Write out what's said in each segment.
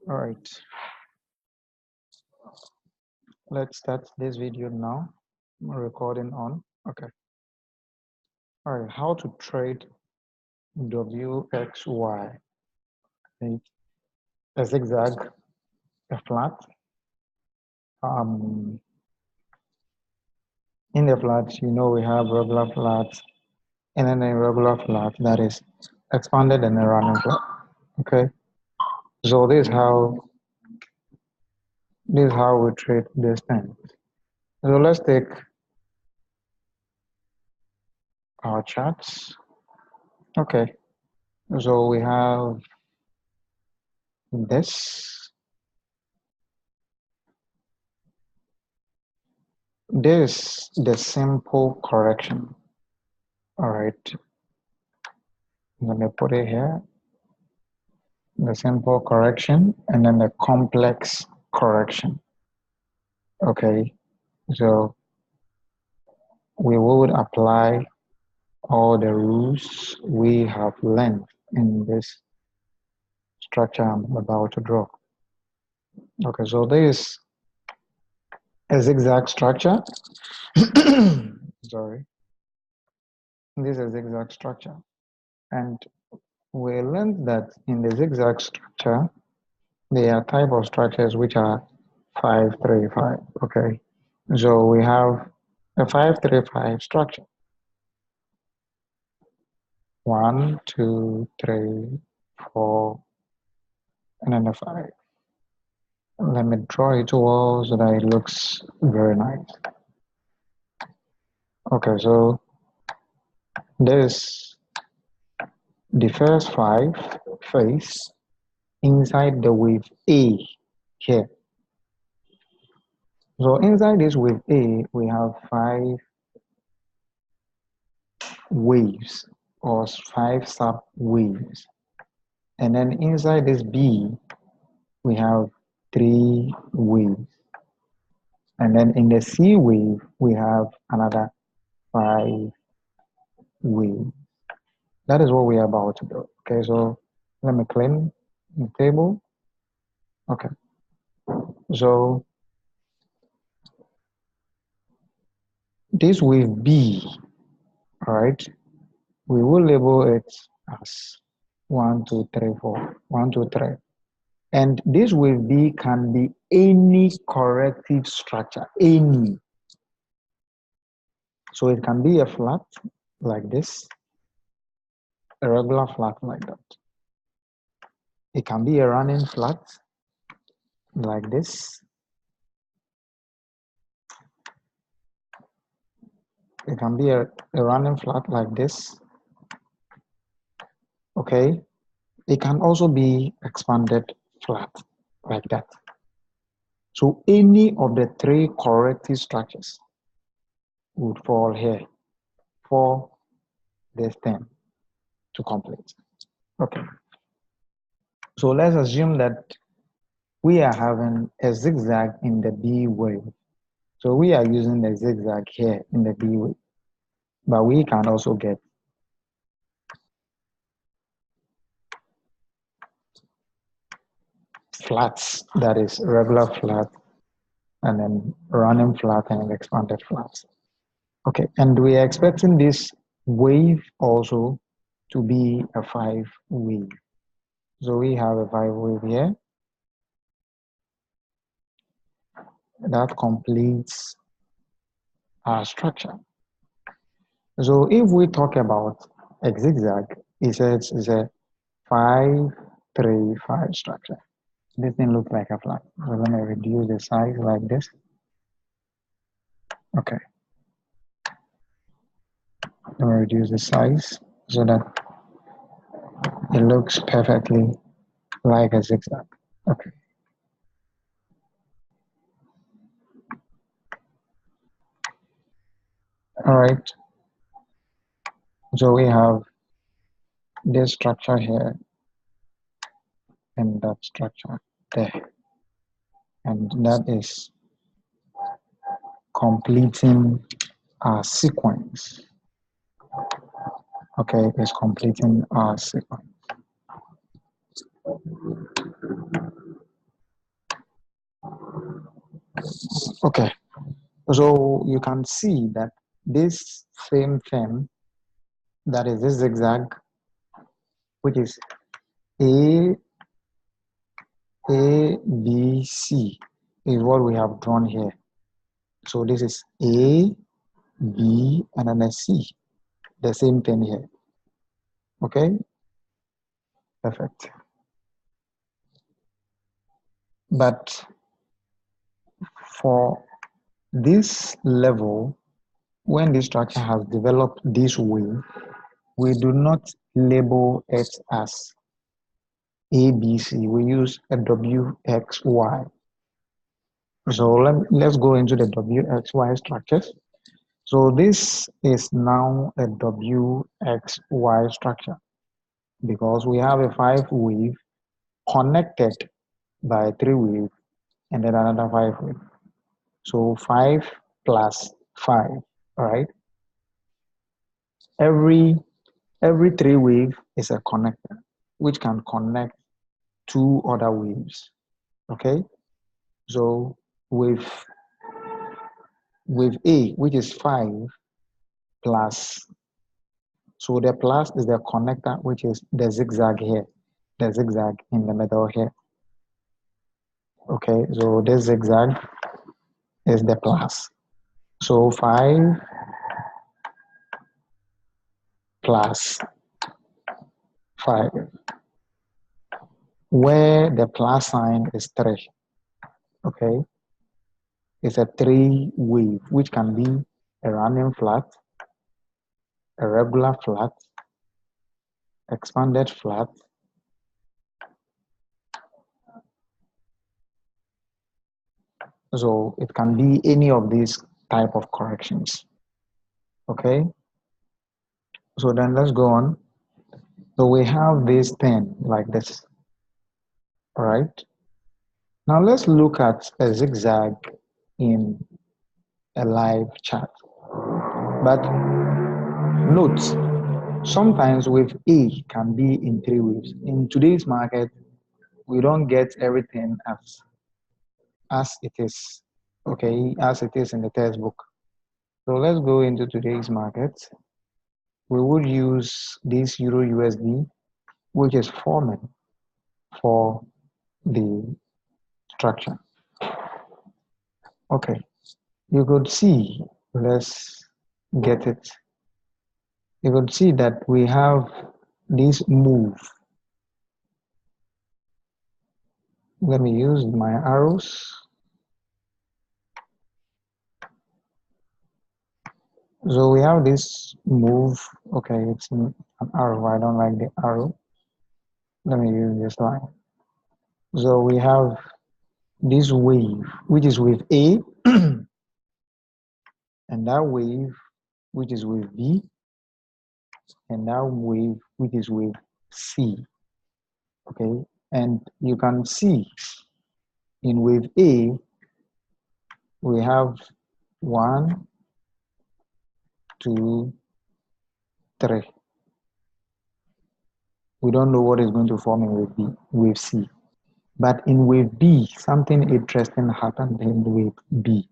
All right, let's start this video now. Recording on. Okay. All right, how to trade WXY. A zigzag, a flat. In the flat, we have regular flat, and then a regular flat that is expanded and a running flat. Okay. So this is how we trade this thing. So let's take our charts. Okay. So we have this. This the simple correction. All right. Let me put it here. The simple correction and then the complex correction. Okay. So we would apply all the rules we have learned in this structure I'm about to draw. Okay, so this is a zigzag structure. Sorry. This is a zigzag structure. And we learned that in the zigzag structure, there are type of structures which are 5-3-5. Okay. So we have a 5-3-5 structure. 1, 2, 3, 4, and then a 5. Let me draw it well so that it looks very nice. Okay, so there's the first 5 face inside the wave A here. So inside this wave A, we have 5 waves or 5 sub waves. And then inside this B, we have 3 waves. And then in the C wave, we have another 5 waves. That is what we are about to do. Okay, so let me clean the table. Okay, so this wave B, all right, we will label it as 1, 2, 3, 4, 1, 2, 3. And this wave B can be any corrective structure, any. So it can be a flat like this, a regular flat like that. It can be a running flat like this. It can be a running flat like this. Okay. It can also be expanded flat like that. So any of the 3 corrective structures would fall here for this thing to complete. Okay. So let's assume that we are having a zigzag in the B wave. So we are using the zigzag here in the B wave. But we can also get flats, that is regular flat, and then running flat and expanded flats. Okay, and we are expecting this wave also to be a 5 wave. So we have a 5 wave here. That completes our structure. So if we talk about a zigzag, it says it's a 5-3-5 structure. This thing looks like a flat. We're going to reduce the size like this. Okay. Let me reduce the size so that it looks perfectly like a zigzag. Okay. All right. So we have this structure here and that structure there. And that is completing our sequence. Okay, it's completing our sequence. Okay, so you can see that this same thing, that is this zigzag, which is A, A, B, C, is what we have drawn here. So this is A, B, and then a C. The same thing here. Okay, perfect. But for this level, when the structure has developed this way, we do not label it as ABC. We use a WXY. So let's go into the WXY structures. So this is now a WXY structure because we have a 5-wave connected by 3-wave and then another 5-wave. So 5 plus 5, all right? Every 3-wave is a connector which can connect 2 other waves, okay? So with A, which is 5 plus, so the plus is the connector, which is the zigzag here, the zigzag in the middle here. Okay, so this zigzag is the plus. So 5 plus 5, where the plus sign is 3. Okay, it's a 3-wave, which can be a running flat, a regular flat, expanded flat, so it can be any of these type of corrections. Okay, so then let's go on. So we have this thing like this, all right? Now let's look at a zigzag in a live chart. But note, sometimes wave A can be in 3 waves. In today's market, we don't get everything as it is, okay, as it is in the textbook. So let's go into today's market. We would use this Euro USD, which is forming for the structure. Okay, you could see, let's get it. You could see that we have this move. Let me use my arrows. So we have this move. Okay, it's an arrow. I don't like the arrow. Let me use this line. So we have this wave, which is wave A, and that wave, which is wave B, and that wave, which is wave C. Okay, and you can see in wave A, we have 1, 2, 3. We don't know what is going to form in wave B, wave C. But in wave B, something interesting happened in wave B.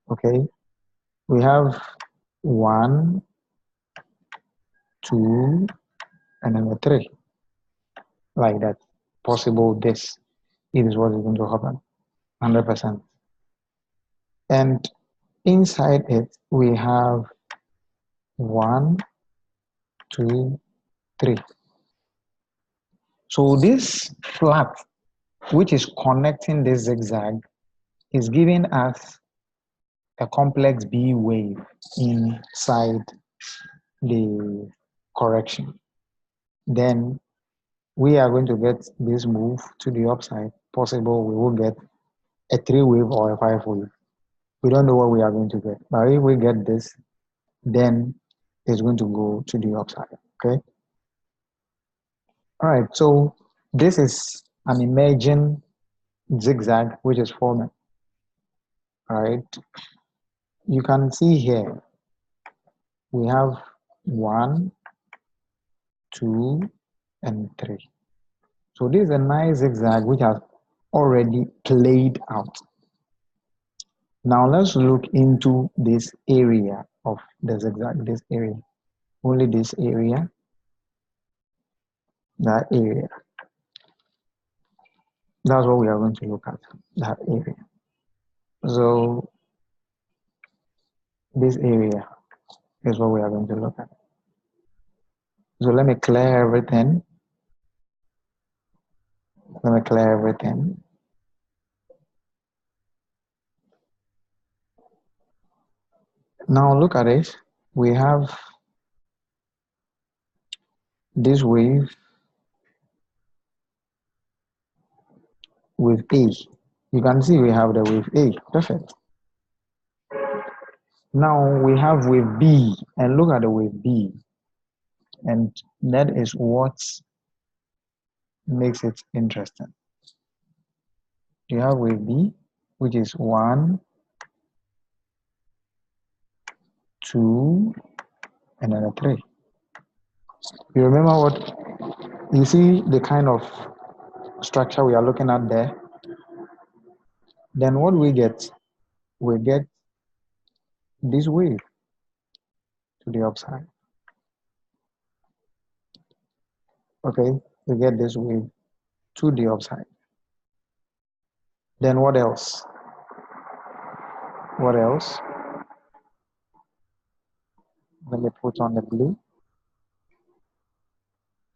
Okay, we have 1, 2, and then 3, like that. Possible this is what is going to happen, 100%. And inside it, we have 1, 2, 3. So this flat, which is connecting this zigzag, is giving us a complex B wave inside the correction. Then we are going to get this move to the upside. Possible we will get a 3-wave or a 5-wave. We don't know what we are going to get, but if we get this, then it's going to go to the upside. Okay. All right. So this is an emerging zigzag which is forming. All right. You can see here we have 1, 2, and 3. So this is a nice zigzag which has already played out. Now let's look into this area of the zigzag, this area. Only this area, that area. That's what we are going to look at, that area. So this area is what we are going to look at. So let me clear everything. Let me clear everything. Now look at it. We have this wave with A. You can see we have the wave A. Perfect. Now we have wave B, and look at the wave B. And that is what makes it interesting. You have wave B, which is 1, 2, and then a 3. You remember what? You see the kind of structure we are looking at there? Then what we get? We get this wave to the upside. Okay, we get this wave to the upside. Then what else? What else? Let me put on the blue.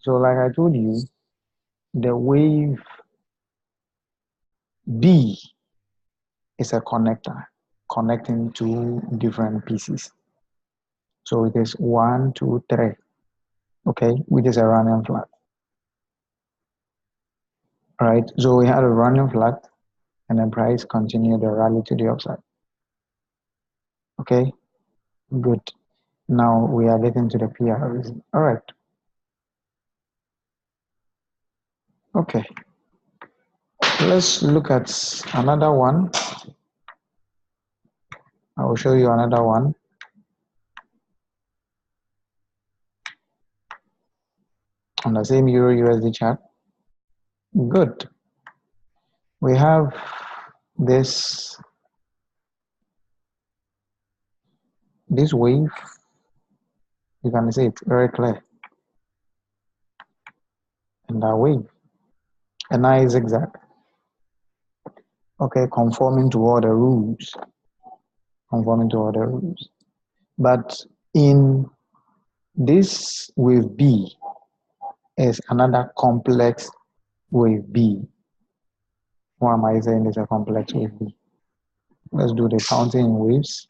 So like I told you, the wave B is a connector connecting two different pieces. So it is 1, 2, 3, okay, which is a running flat. All right, so we had a running flat and then price continued the rally to the upside. Okay, good. Now we are getting to the PR. All right. Okay, let's look at another one. I will show you another one. On the same Euro USD chart. Good. We have this wave. You can see it very clear. And that wave. A nice zigzag. Okay, conforming to all the rules. Conforming to all the rules. But in this wave B is another complex wave B. Why am I saying it's a complex wave B? Let's do the counting in waves.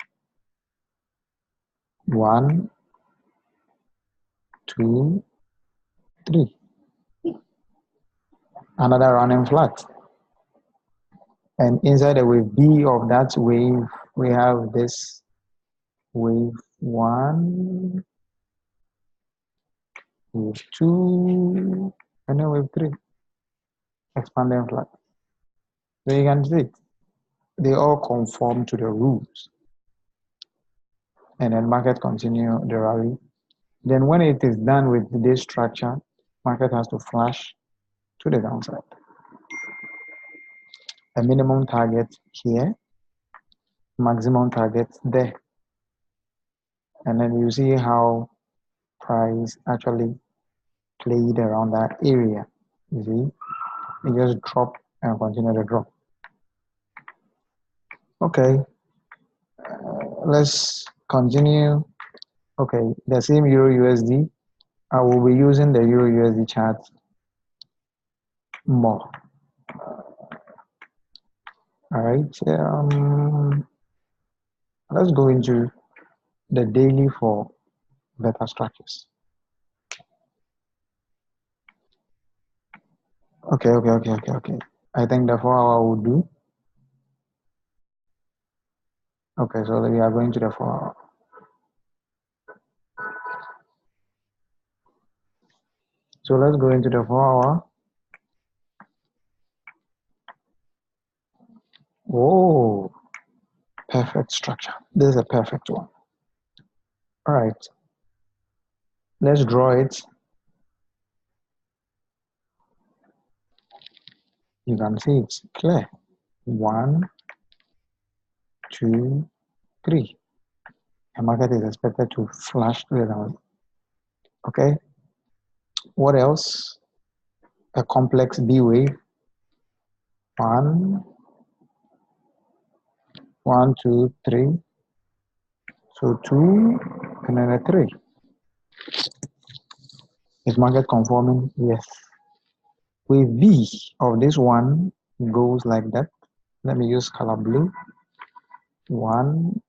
1, 2, 3. Another running flat. And inside the wave B of that wave, we have this wave 1, wave 2, and then wave 3. Expanding flat. So you can see it. They all conform to the rules. And then market continue the rally. Then when it is done with this structure, market has to flash to the downside. A minimum target here, maximum target there. And then you see how price actually played around that area. You see, it just dropped and continue to drop. Okay, let's continue. Okay, the same Euro USD. I will be using the Euro USD chart more. All right, let's go into the daily for better structures. Okay. I think the 4-hour will do. Okay, so we are going to the 4-hour. So let's go into the 4-hour. Oh, perfect structure. This is a perfect one. All right, let's draw it. You can see it's clear. 1, 2, 3. The market is expected to flash to the downside. Okay. What else? A complex B wave. 1, 1, 2, 3. So 2 and then a 3. Is market conforming? Yes. Wave B of this one goes like that. Let me use color blue. 1,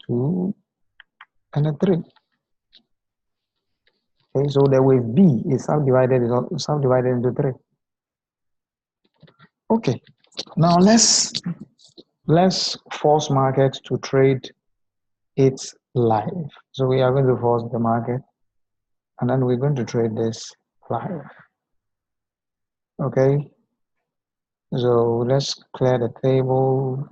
2, and a 3. Okay, so the wave B is subdivided into 3. Okay, now let's force market to trade it live. So we are going to force the market, and then we're going to trade this live. Okay, so let's clear the table.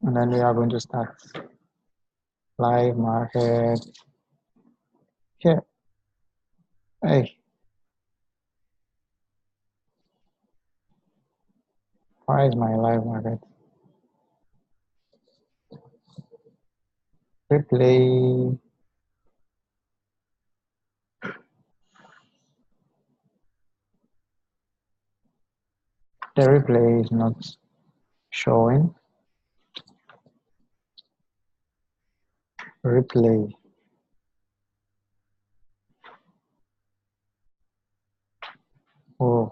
And then we are going to start live market here. Hey, why is my live market? Replay. The replay is not showing. Replay. Oh,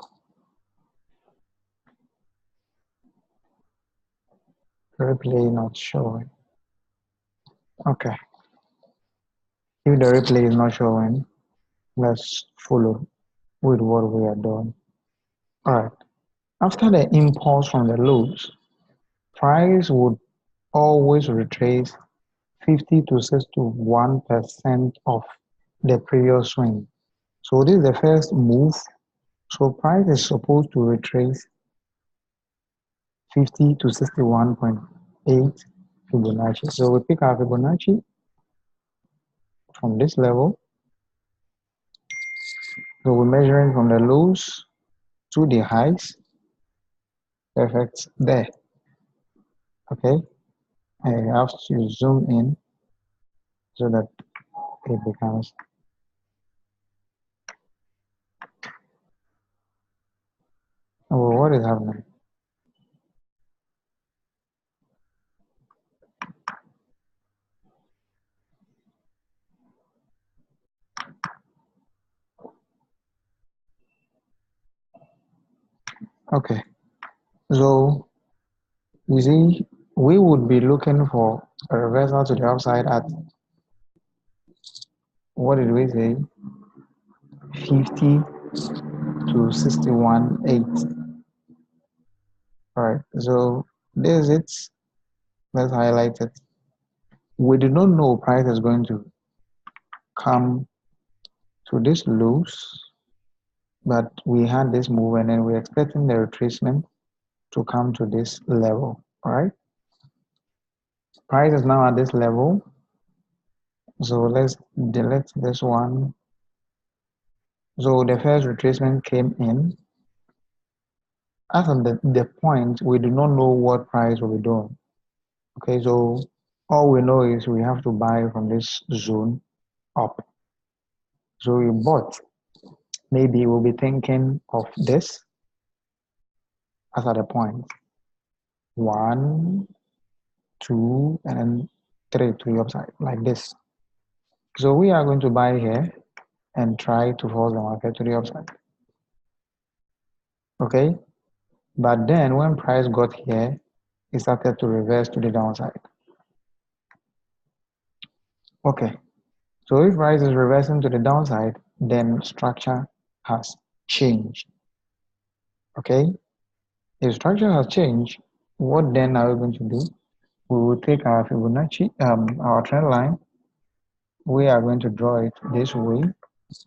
replay not showing. Okay. If the replay is not showing, let's follow with what we are doing. All right. After the impulse from the lows, price would always retrace 50 to 61% of the previous swing. So this is the first move. So price is supposed to retrace 50 to 61.8 Fibonacci. So we pick our Fibonacci from this level. So we're measuring from the lows to the highs. Perfect there. Okay. I have to zoom in so that it becomes. Oh, what is happening? Okay. So you see, we would be looking for a reversal to the upside at, what did we say? 50 to 61.8. All right. So this is it. Let's highlight it. We did not know price is going to come to this lows, but we had this move and then we're expecting the retracement to come to this level. All right. Price is now at this level. So let's delete this one. So the first retracement came in. As of the point, we do not know what price will be doing. Okay, so all we know is we have to buy from this zone up. So we bought. Maybe we'll be thinking of this as at a point. 1, 2, and then 3 to the upside, like this. So we are going to buy here and try to force the market to the upside. Okay, but then when price got here, it started to reverse to the downside. Okay, so if price is reversing to the downside, then structure has changed. Okay, if structure has changed, what then are we going to do? We will take our Fibonacci, our trend line. We are going to draw it this way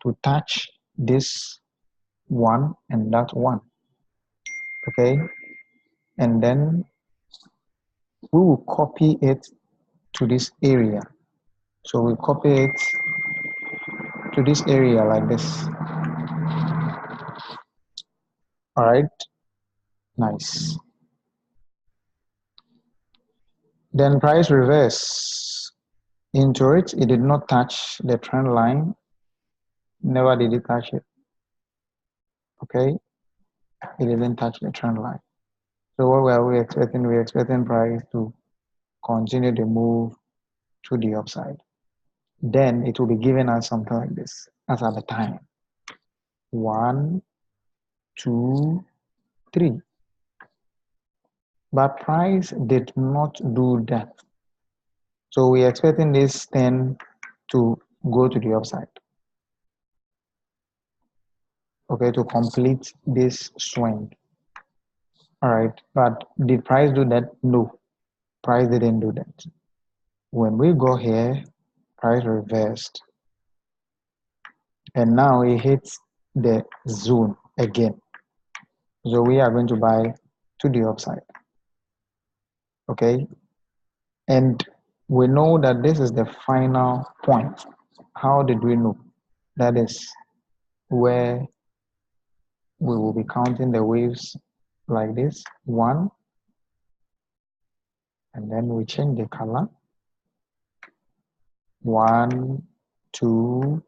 to touch this one and that one. Okay, and then we will copy it to this area. So we copy it to this area like this. All right, nice. Then price reverse into it. It did not touch the trend line. Never did it touch it. Okay, it didn't touch the trend line. So what were we expecting? We're expecting price to continue the move to the upside. Then it will be giving us something like this as at the time. 1, 2, 3. But price did not do that. So we're expecting this thing to go to the upside. Okay, to complete this swing. All right, but did price do that? No, price didn't do that. When we go here, price reversed. And now it hits the zone again. So we are going to buy to the upside. Okay, and we know that this is the final point. How did we know? That is where we will be counting the waves like this. 1, and then we change the color. 1, 2,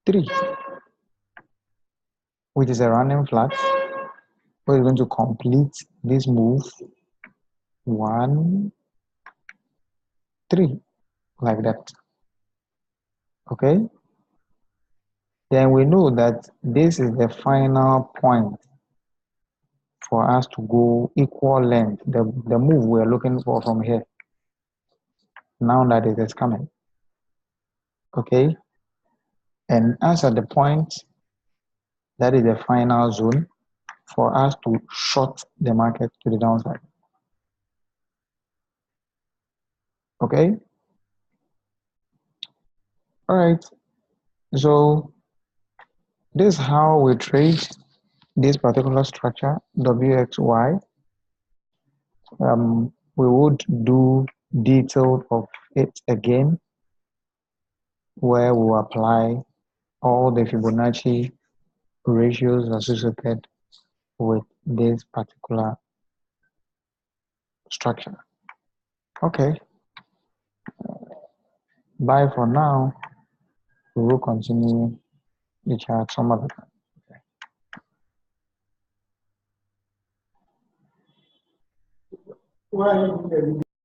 3, which is a running flat. We're going to complete this move. 1, 3, like that. Okay, then we know that this is the final point for us to go equal length, the move we're looking for from here, now that it is coming. Okay, and as at the point, that is the final zone for us to short the market to the downside. Okay, all right, so this is how we trade this particular structure, WXY. We would do detailed of it again, where we will apply all the Fibonacci ratios associated with this particular structure. Okay, bye for now. We will continue the chat some other time. Okay.